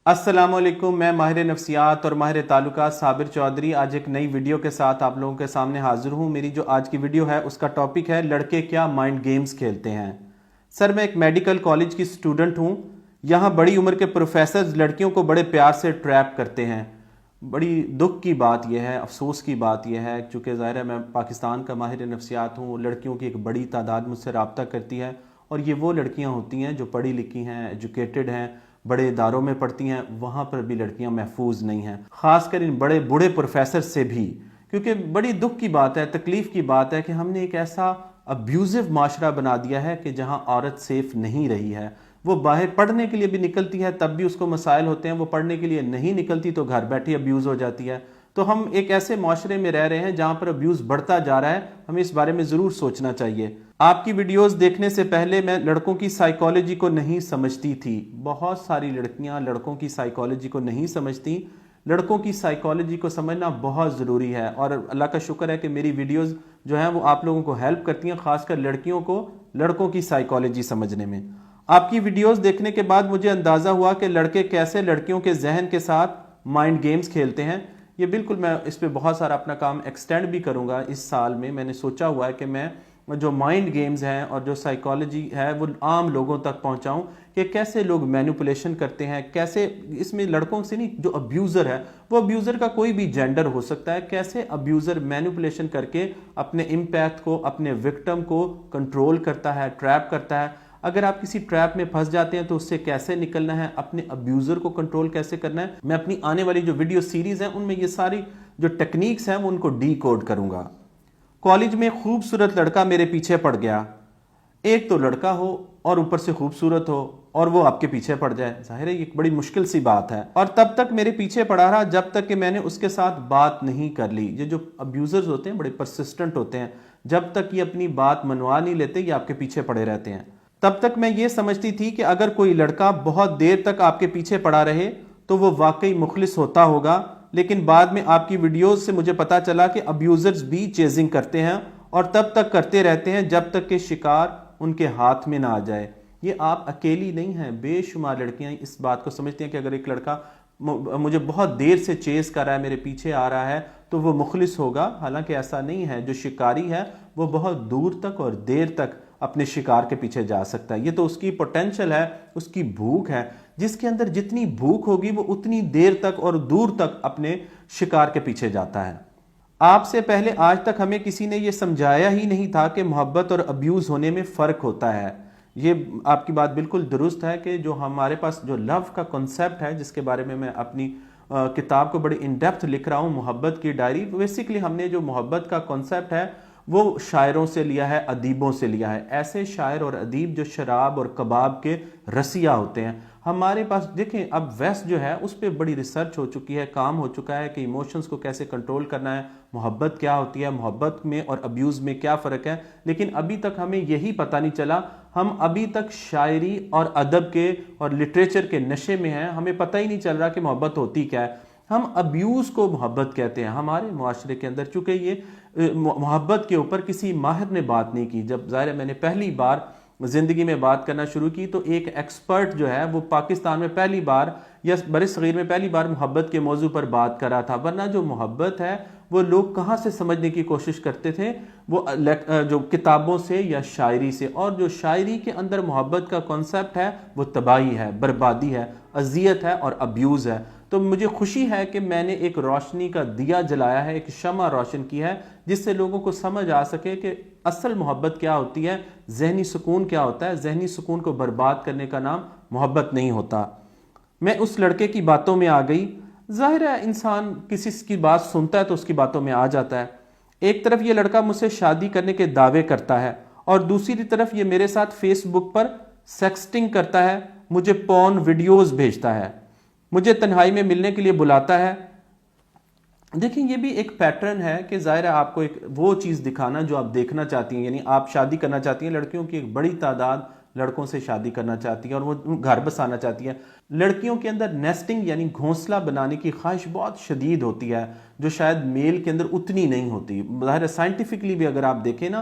السلام علیکم، میں ماہر نفسیات اور ماہر تعلقات صابر چودھری آج ایک نئی ویڈیو کے ساتھ آپ لوگوں کے سامنے حاضر ہوں۔ میری جو آج کی ویڈیو ہے اس کا ٹاپک ہے لڑکے کیا مائنڈ گیمز کھیلتے ہیں۔ سر میں ایک میڈیکل کالج کی سٹوڈنٹ ہوں۔ یہاں بڑی عمر کے پروفیسرز لڑکیوں کو بڑے پیار سے ٹریپ کرتے ہیں۔ بڑی دکھ کی بات یہ ہے، افسوس کی بات یہ ہے، چونکہ ظاہر ہے میں پاکستان کا ماہر نفسیات ہوں، لڑکیوں کی ایک بڑی تعداد مجھ سے رابطہ کرتی ہے اور یہ وہ لڑکیاں ہوتی ہیں جو پڑھی لکھی ہیں، ایجوکیٹڈ ہیں، بڑے اداروں میں پڑھتی ہیں، وہاں پر بھی لڑکیاں محفوظ نہیں ہیں، خاص کر ان بڑے بوڑھے پروفیسر سے بھی، کیونکہ بڑی دکھ کی بات ہے، تکلیف کی بات ہے کہ ہم نے ایک ایسا ابیوزو معاشرہ بنا دیا ہے کہ جہاں عورت سیف نہیں رہی ہے۔ وہ باہر پڑھنے کے لیے بھی نکلتی ہے تب بھی اس کو مسائل ہوتے ہیں، وہ پڑھنے کے لیے نہیں نکلتی تو گھر بیٹھی ابیوز ہو جاتی ہے۔ تو ہم ایک ایسے معاشرے میں رہ رہے ہیں جہاں پر ابیوز بڑھتا جا رہا ہے، ہمیں اس بارے میں ضرور سوچنا چاہیے۔ آپ کی ویڈیوز دیکھنے سے پہلے میں لڑکوں کی سائیکالوجی کو نہیں سمجھتی تھی۔ بہت ساری لڑکیاں لڑکوں کی سائیکالوجی کو نہیں سمجھتی۔ لڑکوں کی سائیکالوجی کو سمجھنا بہت ضروری ہے اور اللہ کا شکر ہے کہ میری ویڈیوز جو ہیں وہ آپ لوگوں کو ہیلپ کرتی ہیں، خاص کر لڑکیوں کو لڑکوں کی سائیکالوجی سمجھنے میں۔ آپ کی ویڈیوز دیکھنے کے بعد مجھے اندازہ ہوا کہ لڑکے کیسے لڑکیوں کے ذہن کے ساتھ مائنڈ گیمز کھیلتے ہیں۔ یہ بالکل میں اس پہ بہت سارا اپنا کام ایکسٹینڈ بھی کروں گا اس سال میں۔ میں نے سوچا ہوا ہے کہ میں جو مائنڈ گیمز ہیں اور جو سائیکالوجی ہے وہ عام لوگوں تک پہنچاؤں کہ کیسے لوگ مینیپولیشن کرتے ہیں، کیسے اس میں لڑکوں سے نہیں، جو ابیوزر ہے وہ ابیوزر کا کوئی بھی جینڈر ہو سکتا ہے، کیسے ابیوزر مینیپولیشن کر کے اپنے امپیکٹ کو، اپنے وکٹم کو کنٹرول کرتا ہے، ٹریپ کرتا ہے۔ اگر آپ کسی ٹریپ میں پھنس جاتے ہیں تو اس سے کیسے نکلنا ہے، اپنے ابیوزر کو کنٹرول کیسے کرنا ہے، میں اپنی آنے والی جو ویڈیو سیریز ہیں ان میں یہ ساری جو ٹیکنیکس ہیں وہ ان کو ڈی کوڈ کروں گا۔ کالج میں خوبصورت لڑکا میرے پیچھے پڑ گیا۔ ایک تو لڑکا ہو اور اوپر سے خوبصورت ہو اور وہ آپ کے پیچھے پڑ جائے، ظاہر ہے یہ ایک بڑی مشکل سی بات ہے، اور تب تک میرے پیچھے پڑا رہا جب تک کہ میں نے اس کے ساتھ بات نہیں کر لی۔ یہ جو ابیوزرز ہوتے ہیں بڑے پرسسٹنٹ ہوتے ہیں، جب تک یہ اپنی بات منوا نہیں لیتے یہ آپ کے پیچھے پڑے رہتے ہیں۔ تب تک میں یہ سمجھتی تھی کہ اگر کوئی لڑکا بہت دیر تک آپ کے پیچھے پڑا رہے تو وہ واقعی مخلص ہوتا ہوگا، لیکن بعد میں آپ کی ویڈیوز سے مجھے پتا چلا کہ ابیوزرز بھی چیزنگ کرتے ہیں اور تب تک کرتے رہتے ہیں جب تک کہ شکار ان کے ہاتھ میں نہ آ جائے۔ یہ آپ اکیلی نہیں ہیں، بے شمار لڑکیاں اس بات کو سمجھتی ہیں کہ اگر ایک لڑکا مجھے بہت دیر سے چیز کر رہا ہے، میرے پیچھے آ رہا ہے تو وہ مخلص ہوگا، حالانکہ ایسا نہیں ہے۔ جو شکاری ہے وہ بہت دور تک اور دیر تک اپنے شکار کے پیچھے جا سکتا ہے، یہ تو اس کی پوٹینشل ہے، اس کی بھوک ہے۔ جس کے اندر جتنی بھوک ہوگی وہ اتنی دیر تک اور دور تک اپنے شکار کے پیچھے جاتا ہے۔ آپ سے پہلے آج تک ہمیں کسی نے یہ سمجھایا ہی نہیں تھا کہ محبت اور ابیوز ہونے میں فرق ہوتا ہے۔ یہ آپ کی بات بالکل درست ہے کہ جو ہمارے پاس جو لو کا کنسیپٹ ہے، جس کے بارے میں اپنی کتاب کو بڑی ان ڈیپتھ لکھ رہا ہوں، محبت کی ڈائری، بیسیکلی ہم نے جو محبت کا کنسیپٹ ہے وہ شاعروں سے لیا ہے، ادیبوں سے لیا ہے۔ ایسے شاعر اور ادیب جو شراب اور کباب کے رسیا ہوتے ہیں۔ ہمارے پاس دیکھیں اب ویسٹ جو ہے اس پہ بڑی ریسرچ ہو چکی ہے، کام ہو چکا ہے کہ ایموشنز کو کیسے کنٹرول کرنا ہے، محبت کیا ہوتی ہے، محبت میں اور ابیوز میں کیا فرق ہے، لیکن ابھی تک ہمیں یہی پتہ نہیں چلا۔ ہم ابھی تک شاعری اور ادب کے اور لٹریچر کے نشے میں ہیں، ہمیں پتہ ہی نہیں چل رہا کہ محبت ہوتی کیا ہے۔ ہم ابیوز کو محبت کہتے ہیں ہمارے معاشرے کے اندر، چونکہ یہ محبت کے اوپر کسی ماہر نے بات نہیں کی۔ جب ظاہر ہے میں نے پہلی بار زندگی میں بات کرنا شروع کی تو ایک ایکسپرٹ جو ہے وہ پاکستان میں پہلی بار یا برصغیر میں پہلی بار محبت کے موضوع پر بات کر رہا تھا، ورنہ جو محبت ہے وہ لوگ کہاں سے سمجھنے کی کوشش کرتے تھے، وہ جو کتابوں سے یا شاعری سے، اور جو شاعری کے اندر محبت کا کنسیپٹ ہے وہ تباہی ہے، بربادی ہے، اذیت ہے اور ابیوز ہے۔ تو مجھے خوشی ہے کہ میں نے ایک روشنی کا دیا جلایا ہے، ایک شمع روشن کی ہے، جس سے لوگوں کو سمجھ آ سکے کہ اصل محبت کیا ہوتی ہے، ذہنی سکون کیا ہوتا ہے۔ ذہنی سکون کو برباد کرنے کا نام محبت نہیں ہوتا۔ میں اس لڑکے کی باتوں میں آ گئی۔ ظاہر ہے انسان کسی کی بات سنتا ہے تو اس کی باتوں میں آ جاتا ہے۔ ایک طرف یہ لڑکا مجھ سے شادی کرنے کے دعوے کرتا ہے اور دوسری طرف یہ میرے ساتھ فیس بک پر سیکسٹنگ کرتا ہے، مجھے پورن ویڈیوز بھیجتا ہے، مجھے تنہائی میں ملنے کے لیے بلاتا ہے۔ دیکھیں یہ بھی ایک پیٹرن ہے کہ ظاہر ہے آپ کو ایک وہ چیز دکھانا جو آپ دیکھنا چاہتی ہیں، یعنی آپ شادی کرنا چاہتی ہیں، لڑکیوں کی ایک بڑی تعداد لڑکوں سے شادی کرنا چاہتی ہے اور وہ گھر بسانا چاہتی ہے۔ لڑکیوں کے اندر نیسٹنگ یعنی گھونسلہ بنانے کی خواہش بہت شدید ہوتی ہے، جو شاید میل کے اندر اتنی نہیں ہوتی۔ ظاہر ہے سائنٹیفکلی بھی اگر آپ دیکھیں نا